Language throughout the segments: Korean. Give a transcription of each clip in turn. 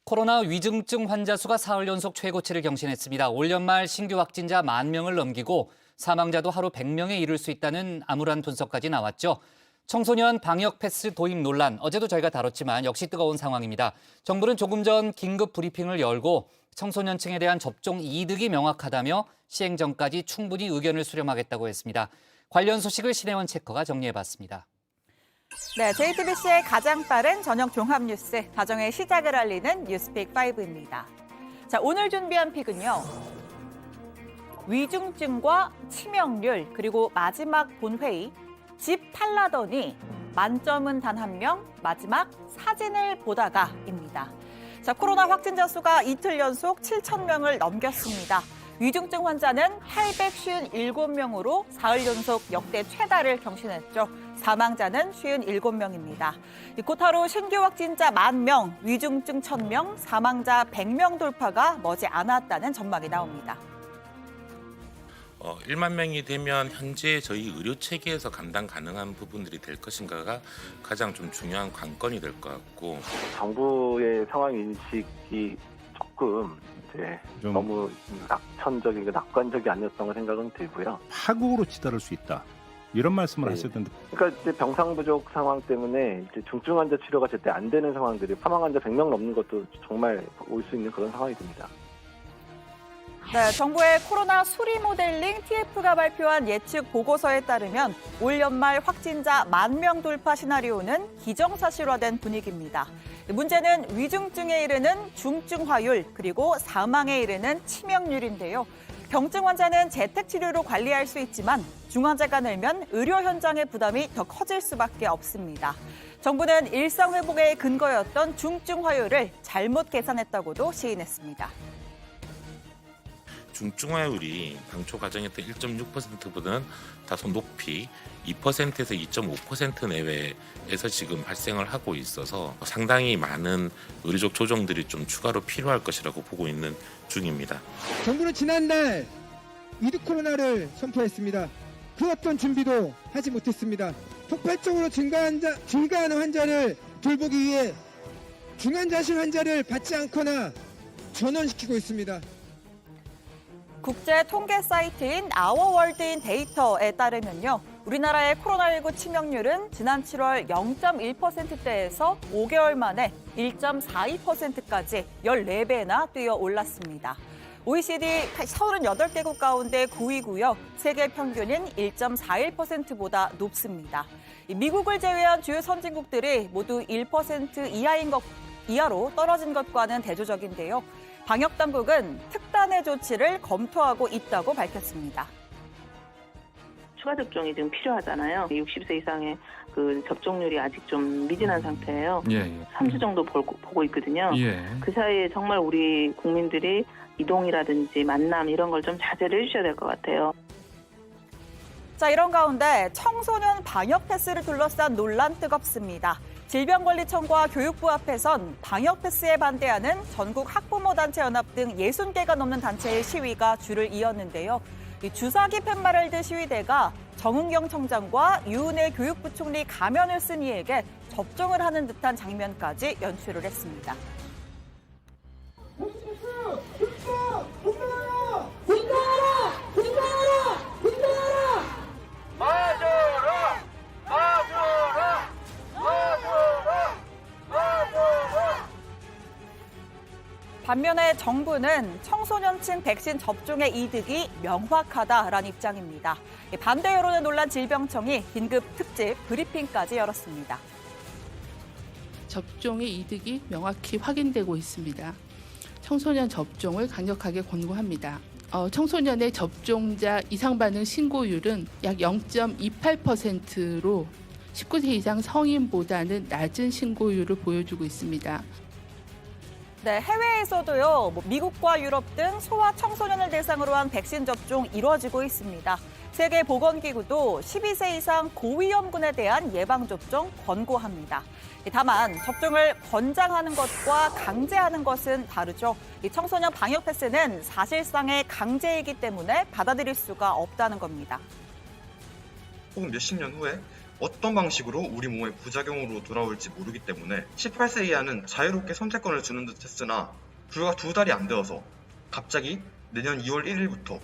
코로나 위중증 환자 수가 사흘 연속 최고치를 경신했습니다. 올 연말 신규 확진자 10,000명을 넘기고 사망자도 하루 100명에 이를 수 있다는 암울한 분석까지 나왔죠. 청소년 방역 패스 도입 논란, 어제도 저희가 다뤘지만 역시 뜨거운 상황입니다. 정부는 조금 전 긴급 브리핑을 열고 청소년층에 대한 접종 이득이 명확하다며 시행 전까지 충분히 의견을 수렴하겠다고 했습니다. 관련 소식을 신혜원 체커가 정리해봤습니다. 네, JTBC의 가장 빠른 저녁 종합 뉴스, 다정의 시작을 알리는 뉴스픽 5입니다. 자, 오늘 준비한 픽은요. 위중증과 치명률, 그리고 마지막 본회의, 집 탈라더니 만점은 단 1명, 마지막 사진을 보다가입니다. 자, 코로나 확진자 수가 이틀 연속 7,000명을 넘겼습니다. 위중증 환자는 857명으로 사흘 연속 역대 최다를 경신했죠. 사망자는 57명입니다. 곧 하루 신규 확진자 10,000명, 위중증 1,000명, 사망자 100명 돌파가 머지 않았다는 전망이 나옵니다. 1만 명이 되면 현재 저희 의료 체계에서 감당 가능한 부분들이 될 것인가가 가장 좀 중요한 관건이 될 것 같고, 정부의 상황 인식이 조금 너무 낙천적이고 낙관적이 아니었던 생각은 들고요. 파국으로 치달을 수 있다. 이런 말씀을 하셨던데. 그러니까 이제 병상 부족 상황 때문에 이제 중증 환자 치료가 제때 안 되는 상황들이 사망 환자 100명 넘는 것도 정말 올 수 있는 그런 상황이 됩니다. 네, 정부의 코로나 수리 모델링 TF가 발표한 예측 보고서에 따르면 올 연말 확진자 10,000명 돌파 시나리오는 기정사실화된 분위기입니다. 문제는 위중증에 이르는 중증화율, 그리고 사망에 이르는 치명률인데요. 병증 환자는 재택치료로 관리할 수 있지만 중환자가 늘면 의료 현장의 부담이 더 커질 수밖에 없습니다. 정부는 일상 회복의 근거였던 중증화율을 잘못 계산했다고도 시인했습니다. 중증화율이 당초 가정했던 1.6%보다는 다소 높이 2%에서 2.5% 내외에서 지금 발생을 하고 있어서 상당히 많은 의료적 조정들이 좀 추가로 필요할 것이라고 보고 있는 중입니다. 정부는 지난달 위드 코로나를 선포했습니다. 그 어떤 준비도 하지 못했습니다. 폭발적으로 증가하는 환자를 돌보기 위해 중환자실 환자를 받지 않거나 전원시키고 있습니다. 국제 통계 사이트인 아워월드인 데이터에 따르면요. 우리나라의 코로나19 치명률은 지난 7월 0.1%대에서 5개월 만에 1.42%까지 14배나 뛰어 올랐습니다. OECD 38개국 가운데 9위고요. 세계 평균인 1.41%보다 높습니다. 미국을 제외한 주요 선진국들이 모두 1% 이하로 떨어진 것과는 대조적인데요. 방역당국은 특단의 조치를 검토하고 있다고 밝혔습니다. 추가 접종이 지금 필요하잖아요. 60세 이상의 그 접종률이 아직 좀 미진한 상태예요. 3주 정도 보고 있거든요. 그 사이에 정말 우리 국민들이 이동이라든지 만남 이런 걸 좀 자제를 해주셔야 될 것 같아요. 자, 이런 가운데 청소년 방역 패스를 둘러싼 논란 뜨겁습니다. 질병관리청과 교육부 앞에선 방역 패스에 반대하는 전국 학부모 단체 연합 등 60개가 넘는 단체의 시위가 줄을 이었는데요. 주사기 팻말을 든 시위대가 정은경 청장과 유은혜 교육부 총리 가면을 쓴 이에게 접종을 하는 듯한 장면까지 연출을 했습니다. 반면에 정부는 청소년층 백신 접종의 이득이 명확하다라는 입장입니다. 반대 여론을 논란 질병청이 긴급 특집 브리핑까지 열었습니다. 접종의 이득이 명확히 확인되고 있습니다. 청소년 접종을 강력하게 권고합니다. 청소년의 접종자 이상 반응 신고율은 약 0.28%로 19세 이상 성인보다는 낮은 신고율을 보여주고 있습니다. 네, 해외에서도요, 미국과 유럽 등 소아 청소년을 대상으로 한 백신 접종 이루어지고 있습니다. 세계보건기구도 12세 이상 고위험군에 대한 예방접종 권고합니다. 다만 접종을 권장하는 것과 강제하는 것은 다르죠. 이 청소년 방역 패스는 사실상의 강제이기 때문에 받아들일 수가 없다는 겁니다. 혹은 몇십 년 후에 어떤 방식으로 우리 몸의 부작용으로 돌아올지 모르기 때문에 18세 이하는 자유롭게 선택권을 주는 듯 했으나 불과 2달이 안 되어서 갑자기 내년 2월 1일부터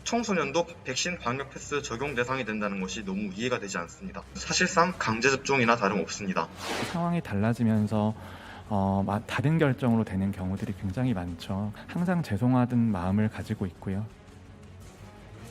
청소년도 백신 방역 패스 적용 대상이 된다는 것이 너무 이해가 되지 않습니다. 사실상 강제 접종이나 다름없습니다. 상황이 달라지면서 다른 결정으로 되는 경우들이 굉장히 많죠. 항상 죄송하던 마음을 가지고 있고요.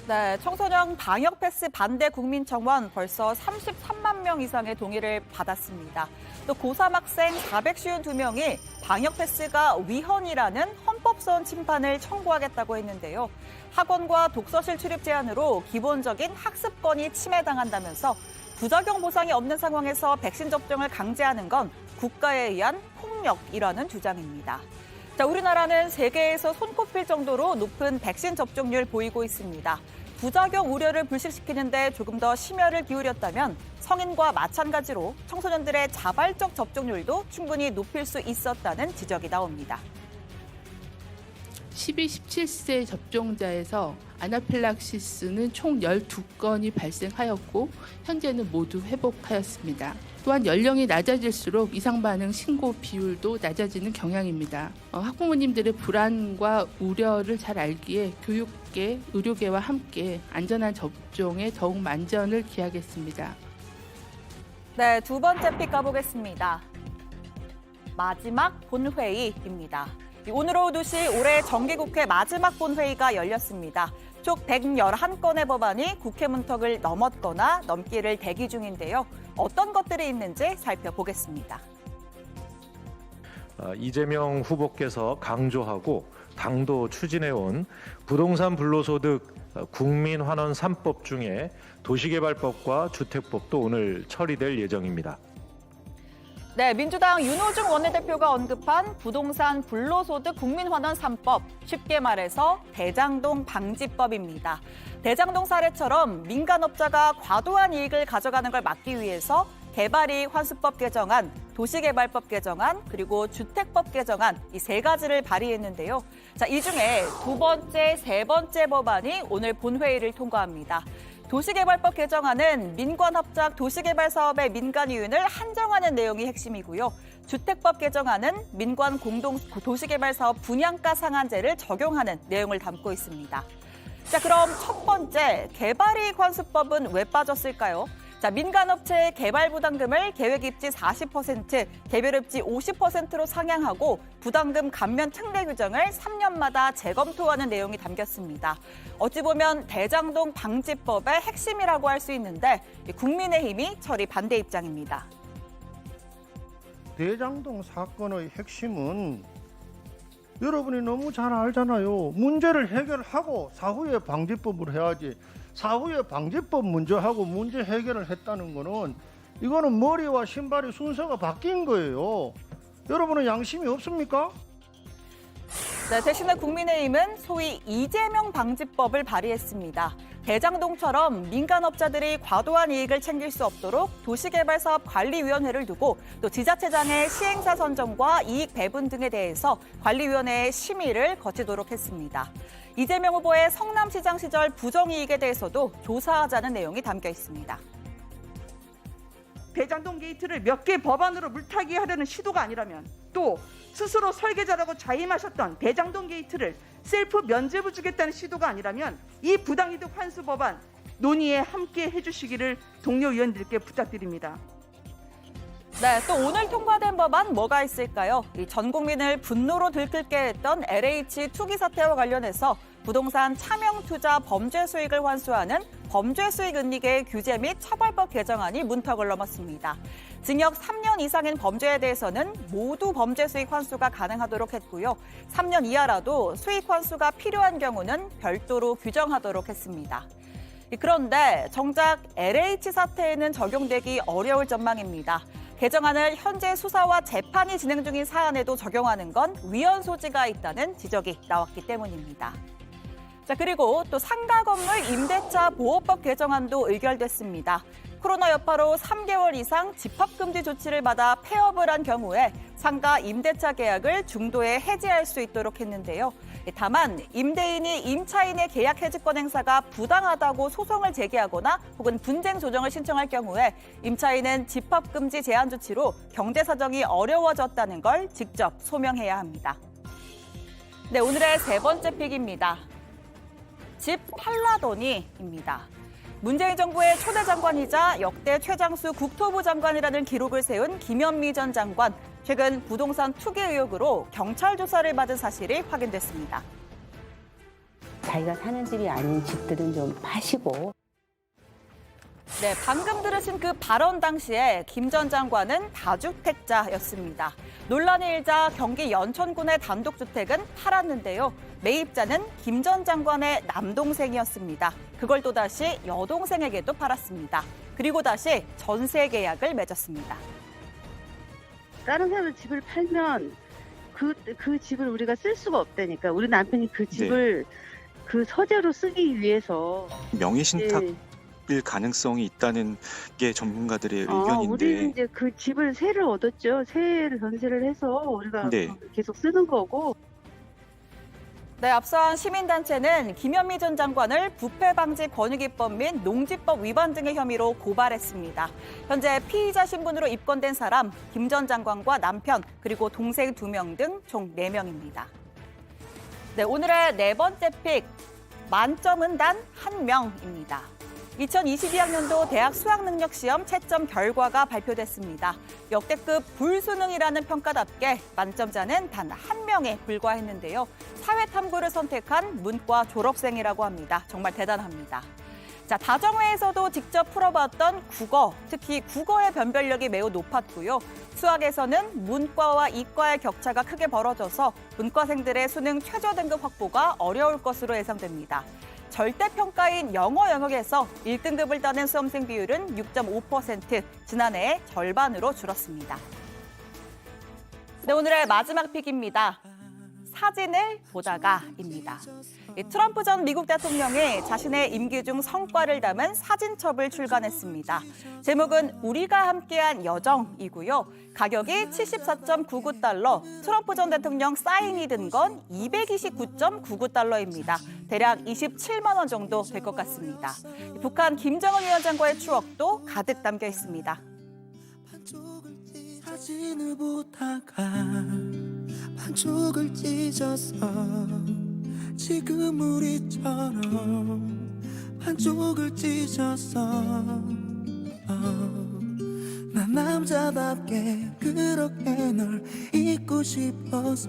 네, 청소년 방역 패스 반대 국민청원 벌써 33만 명 이상의 동의를 받았습니다. 또 고3 학생 452명이 방역 패스가 위헌이라는 헌법소원 침판을 청구하겠다고 했는데요. 학원과 독서실 출입 제한으로 기본적인 학습권이 침해당한다면서 부작용 보상이 없는 상황에서 백신 접종을 강제하는 건 국가에 의한 폭력이라는 주장입니다. 자, 우리나라는 세계에서 손꼽힐 정도로 높은 백신 접종률 보이고 있습니다. 부작용 우려를 불식시키는데 조금 더 심혈을 기울였다면 성인과 마찬가지로 청소년들의 자발적 접종률도 충분히 높일 수 있었다는 지적이 나옵니다. 12, 17세 접종자에서 아나필락시스는 총 12건이 발생하였고 현재는 모두 회복하였습니다. 또한 연령이 낮아질수록 이상 반응 신고 비율도 낮아지는 경향입니다. 학부모님들의 불안과 우려를 잘 알기에 교육계, 의료계와 함께 안전한 접종에 더욱 만전을 기하겠습니다. 네, 두 번째 픽 가보겠습니다. 마지막 본회의입니다. 오늘 오후 2시 올해 정기국회 마지막 본회의가 열렸습니다. 총 111건의 법안이 국회 문턱을 넘었거나 넘기를 대기 중인데요. 어떤 것들이 있는지 살펴보겠습니다. 이재명 후보께서 강조하고 당도 추진해온 부동산 불로소득 국민환원 3법 중에 도시개발법과 주택법도 오늘 처리될 예정입니다. 네, 민주당 윤호중 원내대표가 언급한 부동산 불로소득 국민환원 3법, 쉽게 말해서 대장동 방지법입니다. 대장동 사례처럼 민간업자가 과도한 이익을 가져가는 걸 막기 위해서 개발이익 환수법 개정안, 도시개발법 개정안, 그리고 주택법 개정안 이 세 가지를 발의했는데요. 자, 이 중에 두 번째, 세 번째 법안이 오늘 본회의를 통과합니다. 도시개발법 개정안은 민관합작 도시개발 사업의 민간 이윤을 한정하는 내용이 핵심이고요. 주택법 개정안은 민관 공동 도시개발 사업 분양가 상한제를 적용하는 내용을 담고 있습니다. 자, 그럼 첫 번째 개발이익 환수법은 왜 빠졌을까요? 자, 민간업체의 개발 부담금을 계획 입지 40%, 개별 입지 50%로 상향하고 부담금 감면 특례 규정을 3년마다 재검토하는 내용이 담겼습니다. 어찌 보면 대장동 방지법의 핵심이라고 할 수 있는데 국민의힘이 처리 반대 입장입니다. 대장동 사건의 핵심은 여러분이 너무 잘 알잖아요. 문제를 해결하고 사후에 방지법을 해야지. 사후에 방지법 먼저 하고 문제 해결을 했다는 거는 이거는 머리와 신발의 순서가 바뀐 거예요. 여러분은 양심이 없습니까? 네, 대신에 국민의힘은 소위 이재명 방지법을 발의했습니다. 대장동처럼 민간업자들이 과도한 이익을 챙길 수 없도록 도시개발사업관리위원회를 두고 또 지자체장의 시행사 선정과 이익 배분 등에 대해서 관리위원회의 심의를 거치도록 했습니다. 이재명 후보의 성남시장 시절 부정이익에 대해서도 조사하자는 내용이 담겨 있습니다. 대장동 게이트를 몇 개 법안으로 물타기 하려는 시도가 아니라면 또 스스로 설계자라고 자임하셨던 대장동 게이트를 셀프 면죄부 주겠다는 시도가 아니라면 이 부당이득 환수 법안 논의에 함께 해주시기를 동료 의원들께 부탁드립니다. 네, 또 오늘 통과된 법안 뭐가 있을까요? 전 국민을 분노로 들끓게 했던 LH 투기 사태와 관련해서 부동산 차명투자 범죄 수익을 환수하는 범죄 수익 은닉의 규제 및 처벌법 개정안이 문턱을 넘었습니다. 징역 3년 이상인 범죄에 대해서는 모두 범죄 수익 환수가 가능하도록 했고요. 3년 이하라도 수익 환수가 필요한 경우는 별도로 규정하도록 했습니다. 그런데 정작 LH 사태에는 적용되기 어려울 전망입니다. 개정안을 현재 수사와 재판이 진행 중인 사안에도 적용하는 건 위헌 소지가 있다는 지적이 나왔기 때문입니다. 자, 그리고 또 상가 건물 임대차 보호법 개정안도 의결됐습니다. 코로나 여파로 3개월 이상 집합금지 조치를 받아 폐업을 한 경우에 상가 임대차 계약을 중도에 해지할 수 있도록 했는데요. 다만 임대인이 임차인의 계약 해지권 행사가 부당하다고 소송을 제기하거나 혹은 분쟁 조정을 신청할 경우에 임차인은 집합금지 제한 조치로 경제 사정이 어려워졌다는 걸 직접 소명해야 합니다. 네, 오늘의 세 번째 픽입니다. 집 팔라더니입니다. 문재인 정부의 초대 장관이자 역대 최장수 국토부 장관이라는 기록을 세운 김현미 전 장관. 최근 부동산 투기 의혹으로 경찰 조사를 받은 사실이 확인됐습니다. 자기가 사는 집이 아닌 집들은 좀 파시고. 네, 방금 들으신 그 발언 당시에 김 전 장관은 다주택자였습니다. 논란이 일자 경기 연천군의 단독주택은 팔았는데요. 매입자는 김 전 장관의 남동생이었습니다. 그걸 또다시 여동생에게도 팔았습니다. 그리고 다시 전세 계약을 맺었습니다. 다른 사람의 집을 팔면 그 집을 우리가 쓸 수가 없다니까. 우리 남편이 그 집을 그 서재로 쓰기 위해서 명의신탁일 가능성이 있다는 게 전문가들의 의견인데. 우리는 이제 그 집을 세를 얻었죠. 세를 전세를 해서 우리가 계속 쓰는 거고. 네, 앞선 시민단체는 김현미 전 장관을 부패방지 권익위법 및 농지법 위반 등의 혐의로 고발했습니다. 현재 피의자 신분으로 입건된 사람 김 전 장관과 남편 그리고 동생 2명 등 총 4명입니다. 네, 오늘의 네 번째 픽, 만점은 단 1명입니다. 2022학년도 대학 수학능력시험 채점 결과가 발표됐습니다. 역대급 불수능이라는 평가답게 만점자는 단 1명에 불과했는데요. 사회탐구를 선택한 문과 졸업생이라고 합니다. 정말 대단합니다. 자, 다정회에서도 직접 풀어봤던 국어, 특히 국어의 변별력이 매우 높았고요. 수학에서는 문과와 이과의 격차가 크게 벌어져서 문과생들의 수능 최저 등급 확보가 어려울 것으로 예상됩니다. 절대평가인 영어 영역에서 1등급을 따는 수험생 비율은 6.5%, 지난해의 절반으로 줄었습니다. 네, 오늘의 마지막 픽입니다. 사진을 보다가입니다. 트럼프 전 미국 대통령이 자신의 임기 중 성과를 담은 사진첩을 출간했습니다. 제목은 우리가 함께한 여정이고요. 가격이 74.99달러, 트럼프 전 대통령 사인이 든 건 229.99달러입니다. 대략 27만 원 정도 될 것 같습니다. 북한 김정은 위원장과의 추억도 가득 담겨 있습니다. 사진을 보다가 반쪽을 찢어서 지금 우리처럼 반쪽을 찢어서 난 남자답게 그렇게 널 잊고 싶어서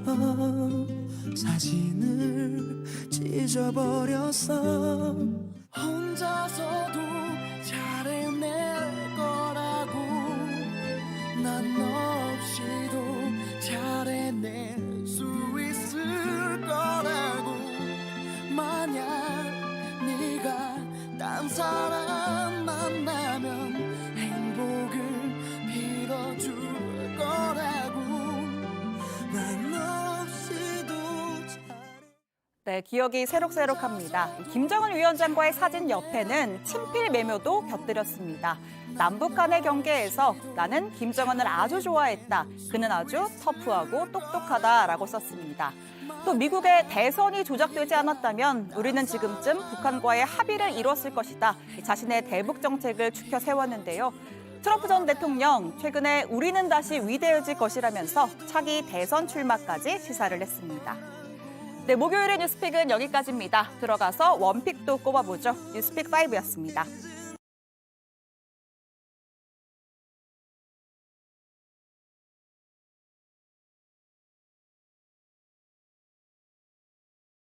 사진을 찢어버렸어. 혼자서도 잘해낼 거라고 난 너 없이도 잘해낼 수 있을 거라고. 만약 네가 딴 사람 만나면 행복을 빌어줄 거라고. 난 너 없이도 네, 기억이 새록새록합니다. 김정은 위원장과의 사진 옆에는 친필 메모도 곁들였습니다. 남북 간의 경계에서 나는 김정은을 아주 좋아했다. 그는 아주 터프하고 똑똑하다라고 썼습니다. 또 미국의 대선이 조작되지 않았다면 우리는 지금쯤 북한과의 합의를 이뤘을 것이다. 자신의 대북 정책을 추켜 세웠는데요. 트럼프 전 대통령 최근에 우리는 다시 위대해질 것이라면서 차기 대선 출마까지 시사를 했습니다. 네, 목요일의 뉴스픽은 여기까지입니다. 들어가서 원픽도 꼽아보죠. 뉴스픽 5였습니다.